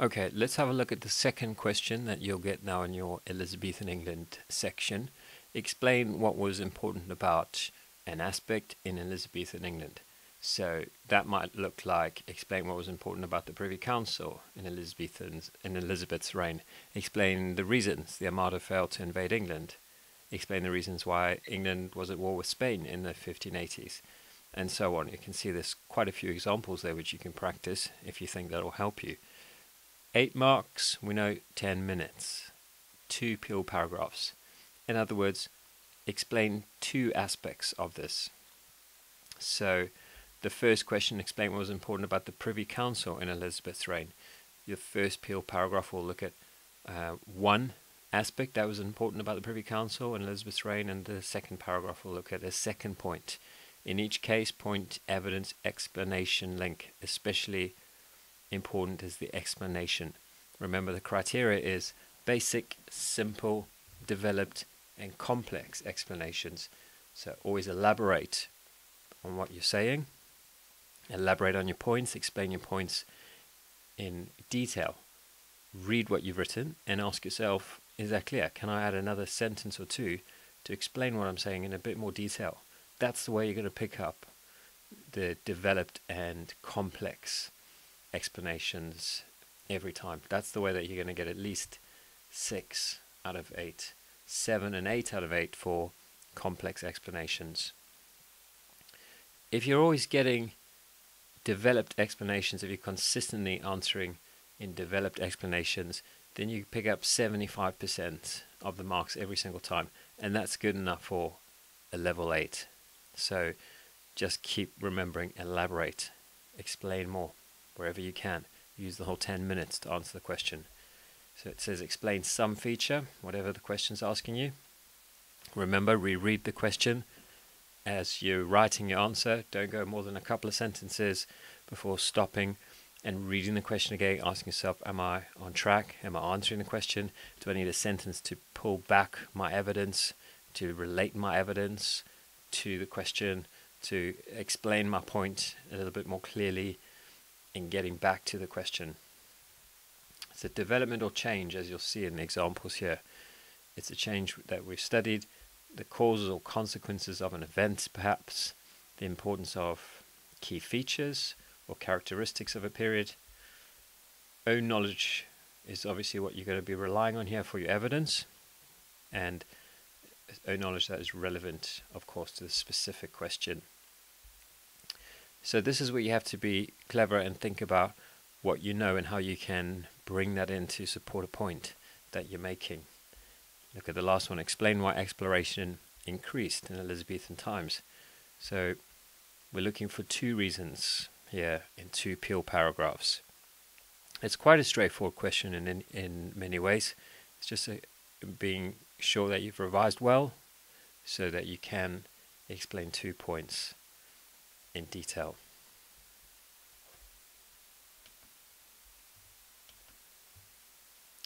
Okay, let's have a look at the second question that you'll get now in your Elizabethan England section. Explain what was important about an aspect in Elizabethan England. So that might look like explain what was important about the Privy Council in Elizabeth's reign. Explain the reasons the Armada failed to invade England. Explain the reasons why England was at war with Spain in the 1580s, and so on. You can see there's quite a few examples there which you can practice if you think that'll help you. 8 marks, we know 10 minutes. 2 pure paragraphs. In other words, explain 2 aspects of this. So the first question, explain what was important about the Privy Council in Elizabeth's reign. Your first pure paragraph will look at one aspect that was important about the Privy Council in Elizabeth's reign, and the second paragraph will look at a second point. In each case, point, evidence, explanation, link. Especially important is the explanation. Remember, the criteria is basic, simple, developed, and complex explanations. So always elaborate on what you're saying, elaborate on your points, explain your points in detail. Read what you've written and ask yourself, is that clear? Can I add another sentence or two to explain what I'm saying in a bit more detail? That's the way you're going to pick up the developed and complex explanations every time. That's the way that you're going to get at least 6 out of 8, 7 and 8 out of 8 for complex explanations. If you're always getting developed explanations, if you're consistently answering in developed explanations, then you pick up 75% of the marks every single time, and that's good enough for a level 8. So just keep remembering, elaborate, explain more wherever you can. Use the whole 10 minutes to answer the question. So it says explain some feature, whatever the question's asking you. Remember, reread the question as you're writing your answer. Don't go more than a couple of sentences before stopping and reading the question again, asking yourself, am I on track? Am I answering the question? Do I need a sentence to pull back my evidence, to relate my evidence to the question, to explain my point a little bit more clearly in getting back to the question? It's a development or change, as you'll see in the examples here. It's a change that we've studied, the causes or consequences of an event, perhaps, the importance of key features or characteristics of a period. Own knowledge is obviously what you're going to be relying on here for your evidence, and own knowledge that is relevant, of course, to the specific question. So this is where you have to be clever and think about what you know and how you can bring that in to support a point that you're making. Look at the last one. Explain why exploration increased in Elizabethan times. So we're looking for 2 reasons here in 2 pure paragraphs. It's quite a straightforward question in many ways. It's just being sure that you've revised well so that you can explain 2 points in detail.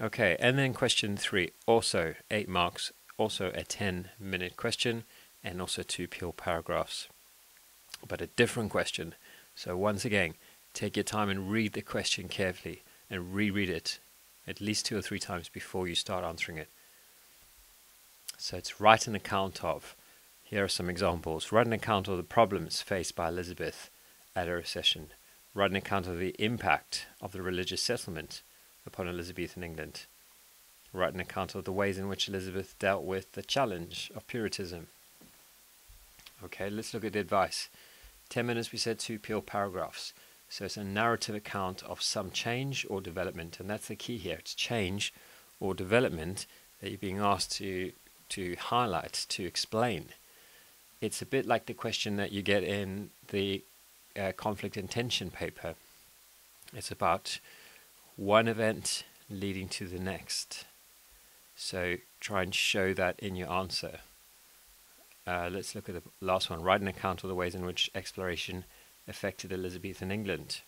Okay, and then question 3, also 8 marks, also a 10-minute question, and also 2 pure paragraphs, but a different question. So once again, take your time and read the question carefully and reread it at least 2 or 3 times before you start answering it. So it's write an account of. Here are some examples. Write an account of the problems faced by Elizabeth at her accession. Write an account of the impact of the religious settlement upon Elizabethan England. Write an account of the ways in which Elizabeth dealt with the challenge of Puritanism. Okay, let's look at the advice. 10 minutes, we said 2 pure paragraphs. So it's a narrative account of some change or development, and that's the key here. It's change or development that you're being asked to highlight, to explain. It's a bit like the question that you get in the conflict and tension paper. It's about one event leading to the next. So try and show that in your answer. Let's look at the last one. Write an account of the ways in which exploration affected Elizabethan England.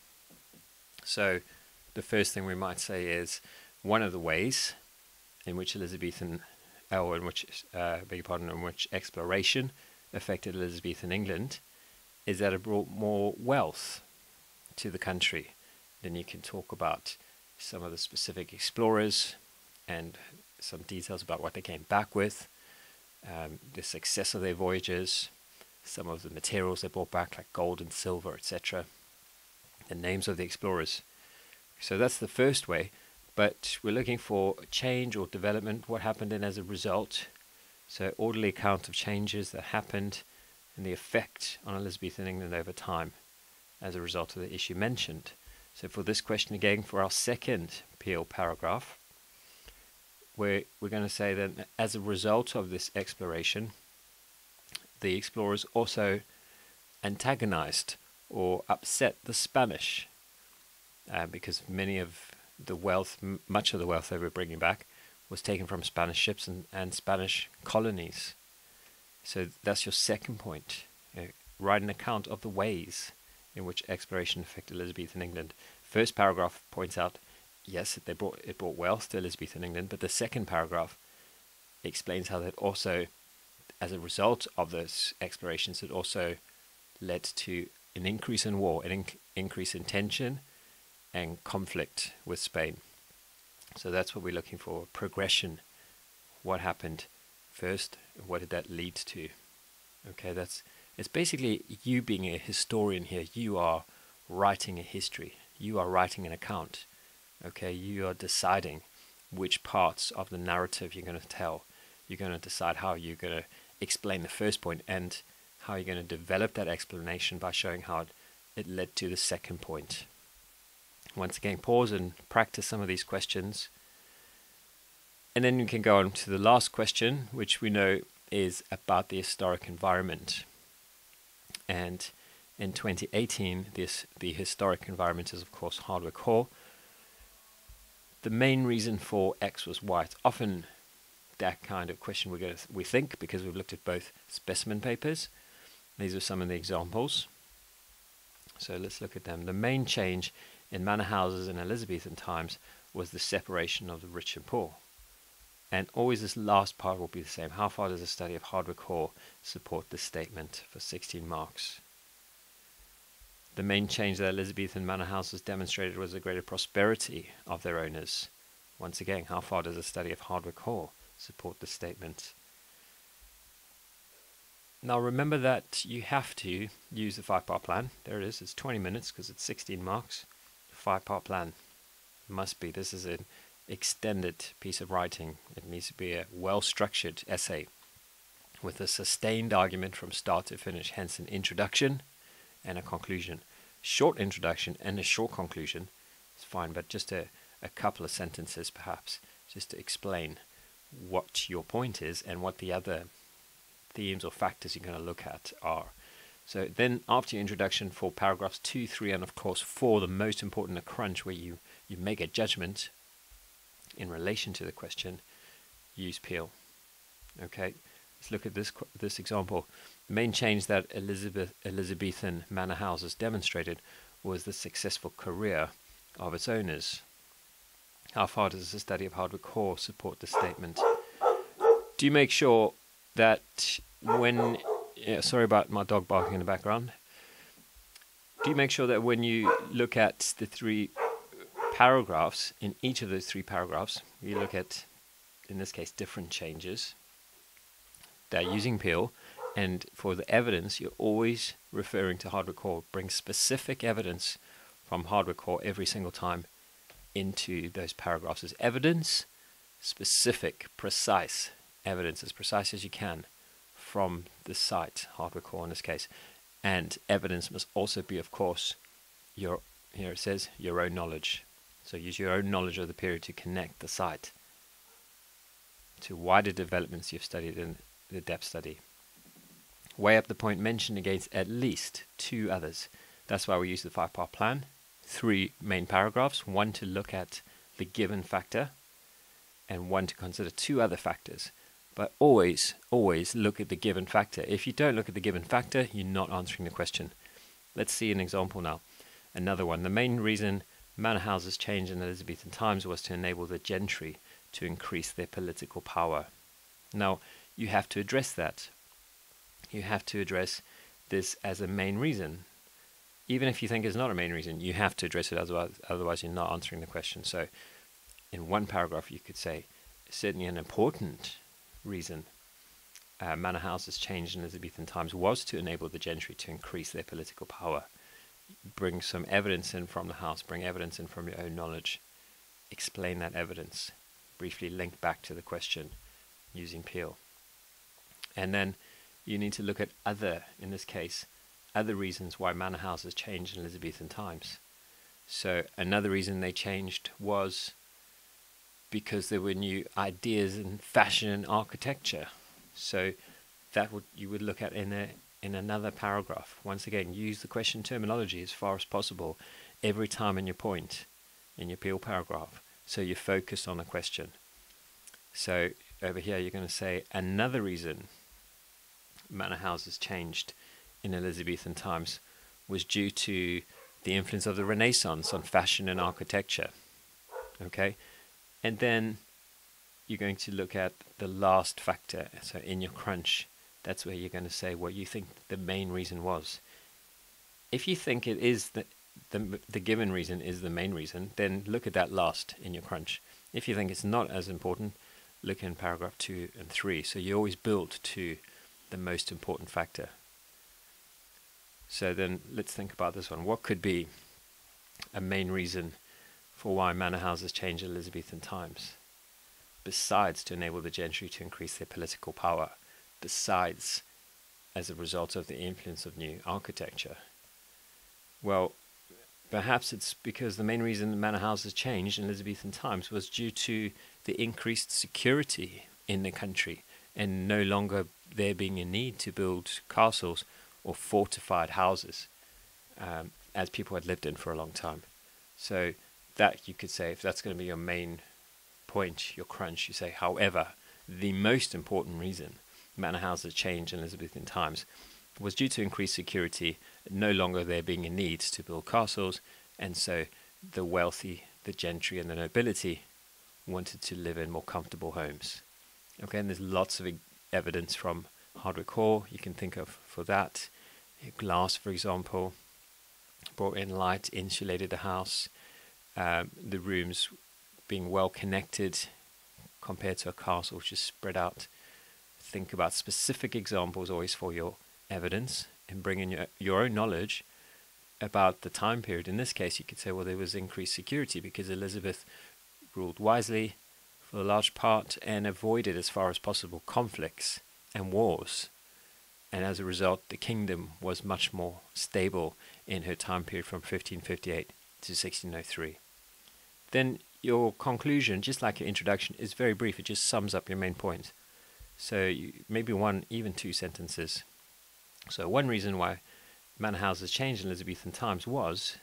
So the first thing we might say is one of the ways in which in which exploration affected Elizabethan England is that it brought more wealth to the country. Then you can talk about some of the specific explorers and some details about what they came back with, the success of their voyages, some of the materials they brought back like gold and silver, etc., the names of the explorers. So that's the first way, but we're looking for change or development, what happened and as a result. So orderly account of changes that happened and the effect on Elizabethan England over time as a result of the issue mentioned. So for this question again, for our second Peel paragraph, we're going to say that as a result of this exploration, the explorers also antagonized or upset the Spanish, because many of the wealth, much of the wealth they were bringing back was taken from Spanish ships and Spanish colonies. So that's your second point. Write an account of the ways in which exploration affected Elizabethan England. First paragraph points out, yes, it brought wealth to Elizabethan England, but the second paragraph explains how that also, as a result of those explorations, it also led to an increase in war, an increase in tension and conflict with Spain. So that's what we're looking for, progression. What happened first? What did that lead to? Okay, it's basically you being a historian here. You are writing a history. You are writing an account. Okay, you are deciding which parts of the narrative you're going to tell. You're going to decide how you're going to explain the first point and how you're going to develop that explanation by showing how it led to the second point. Once again, pause and practice some of these questions. And then you can go on to the last question, which we know is about the historic environment. And in 2018, the historic environment is, of course, Hardwick Hall. The main reason for X was Y. It's often that kind of question we think, because we've looked at both specimen papers. These are some of the examples. So let's look at them. The main change in manor houses in Elizabethan times was the separation of the rich and poor. And always this last part will be the same. How far does the study of Hardwick Hall support this statement? For 16 marks. The main change that Elizabethan manor houses demonstrated was the greater prosperity of their owners. Once again, how far does the study of Hardwick Hall support this statement? Now remember that you have to use the 5-part plan. There it is. It's 20 minutes because it's 16 marks. 5-part plan must be. This is an extended piece of writing. It needs to be a well-structured essay with a sustained argument from start to finish, hence an introduction and a conclusion. Short introduction and a short conclusion is fine, but just a couple of sentences perhaps, just to explain what your point is and what the other themes or factors you're going to look at are. So then after your introduction, for paragraphs 2, 3, and of course 4, the most important, a crunch, where you make a judgment in relation to the question, use Peel. Okay, let's look at this example. The main change that Elizabethan manor houses demonstrated was the successful career of its owners. How far does the study of Hardwick Hall support this statement? Do you make sure that when... sorry about my dog barking in the background. Do you make sure that when you look at the 3 paragraphs, in each of those 3 paragraphs, you look at, in this case, different changes? They're using Peel, and for the evidence, you're always referring to Hardwick Hall. Bring specific evidence from Hardwick Hall every single time into those paragraphs. As evidence, specific, precise evidence, as precise as you can, from the site, Hardwick Hall in this case. And evidence must also be, of course, here it says, your own knowledge. So use your own knowledge of the period to connect the site to wider developments you've studied in the depth study. Weigh up the point mentioned against at least 2 others. That's why we use the 5-part plan. 3 main paragraphs, 1 to look at the given factor, and 1 to consider 2 other factors. But always, always look at the given factor. If you don't look at the given factor, you're not answering the question. Let's see an example now. Another one. The main reason manor houses changed in Elizabethan times was to enable the gentry to increase their political power. Now, you have to address that. You have to address this as a main reason. even if you think it's not a main reason, you have to address it, otherwise you're not answering the question. So in one paragraph you could say, certainly an important reason manor houses changed in Elizabethan times was to enable the gentry to increase their political power. Bring some evidence in from the house, bring evidence in from your own knowledge, explain that evidence, briefly link back to the question using Peel. And then you need to look at other, in this case, other reasons why manor houses changed in Elizabethan times. So another reason they changed was because there were new ideas in fashion and architecture. So that you would look at in another paragraph. Once again, use the question terminology as far as possible every time in your point, in your Peel paragraph, so you're focused on a question. So over here you're going to say another reason manor houses changed in Elizabethan times was due to the influence of the Renaissance on fashion and architecture. Okay, and then you're going to look at the last factor. So in your crunch, that's where you're going to say what you think the main reason was. If you think it is the given reason is the main reason, then look at that last in your crunch. If you think it's not as important, look in paragraph 2 and 3. So you always build to the most important factor. So then let's think about this one. What could be a main reason for why manor houses changed in Elizabethan times, besides to enable the gentry to increase their political power, besides as a result of the influence of new architecture? Well, perhaps it's because the main reason manor houses changed in Elizabethan times was due to the increased security in the country, and no longer there being a need to build castles or fortified houses as people had lived in for a long time. So that you could say, if that's going to be your main point, your crunch, you say, however, the most important reason manor houses changed in Elizabethan times was due to increased security, no longer there being a need to build castles, and so the wealthy, the gentry and the nobility wanted to live in more comfortable homes. Okay, and there's lots of evidence from Hardwick Hall you can think of for that. Glass, for example, brought in light, insulated the house, the rooms being well connected compared to a castle which is spread out. Think about specific examples always for your evidence, and bring in your own knowledge about the time period. In this case, you could say, well, there was increased security because Elizabeth ruled wisely for a large part and avoided as far as possible conflicts and wars. And as a result, the kingdom was much more stable in her time period from 1558 to 1603. Then your conclusion, just like your introduction, is very brief. It just sums up your main point. So maybe one, even two sentences. So one reason why manor houses changed in Elizabethan times was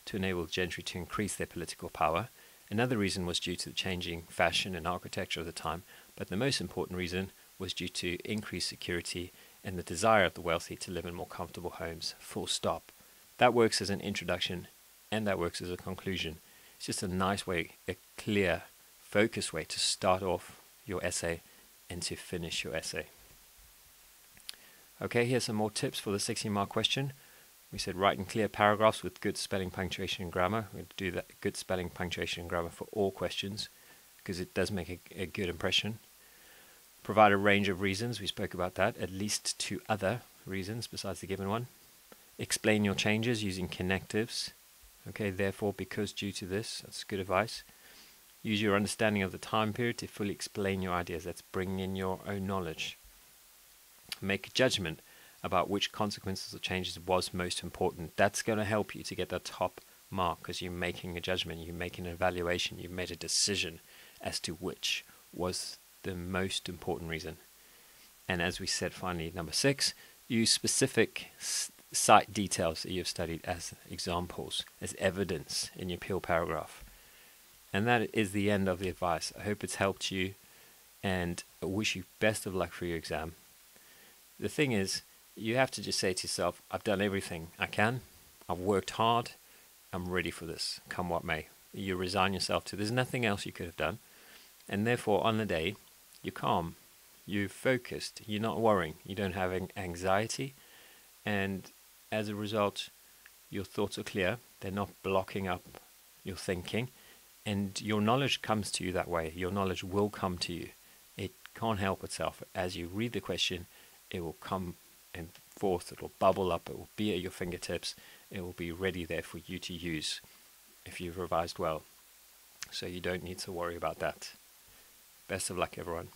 to enable the gentry to increase their political power. Another reason was due to the changing fashion and architecture of the time. But the most important reason was due to increased security and the desire of the wealthy to live in more comfortable homes. Full stop. That works as an introduction, and that works as a conclusion. It's just a nice way, a clear, focused way to start off your essay and to finish your essay. Okay, here's some more tips for the 16-mark question. We said write in clear paragraphs with good spelling, punctuation and grammar. We'll do that, good spelling, punctuation and grammar for all questions, because it does make a good impression. Provide a range of reasons. We spoke about that. At least 2 other reasons besides the given one. Explain your changes using connectives. Okay, therefore, because, due to this. That's good advice. Use your understanding of the time period to fully explain your ideas. That's bringing in your own knowledge. Make a judgment about which consequences or changes was most important. That's going to help you to get that top mark, because you're making a judgment, you're making an evaluation, you've made a decision as to which was the most important reason. And as we said, finally, number 6, use specific site details that you've studied as examples, as evidence in your Peel paragraph. And that is the end of the advice. I hope it's helped you, and I wish you best of luck for your exam. The thing is, you have to just say to yourself, I've done everything I can, I've worked hard, I'm ready for this, come what may. You resign yourself to, there's nothing else you could have done, and therefore on the day, you're calm, you're focused, you're not worrying, you don't have anxiety, and as a result, your thoughts are clear, they're not blocking up your thinking, and your knowledge comes to you that way. Your knowledge will come to you. It can't help itself. As you read the question, it will come and forth, it will bubble up, it will be at your fingertips, it will be ready there for you to use if you've revised well. So you don't need to worry about that. Best of luck, everyone.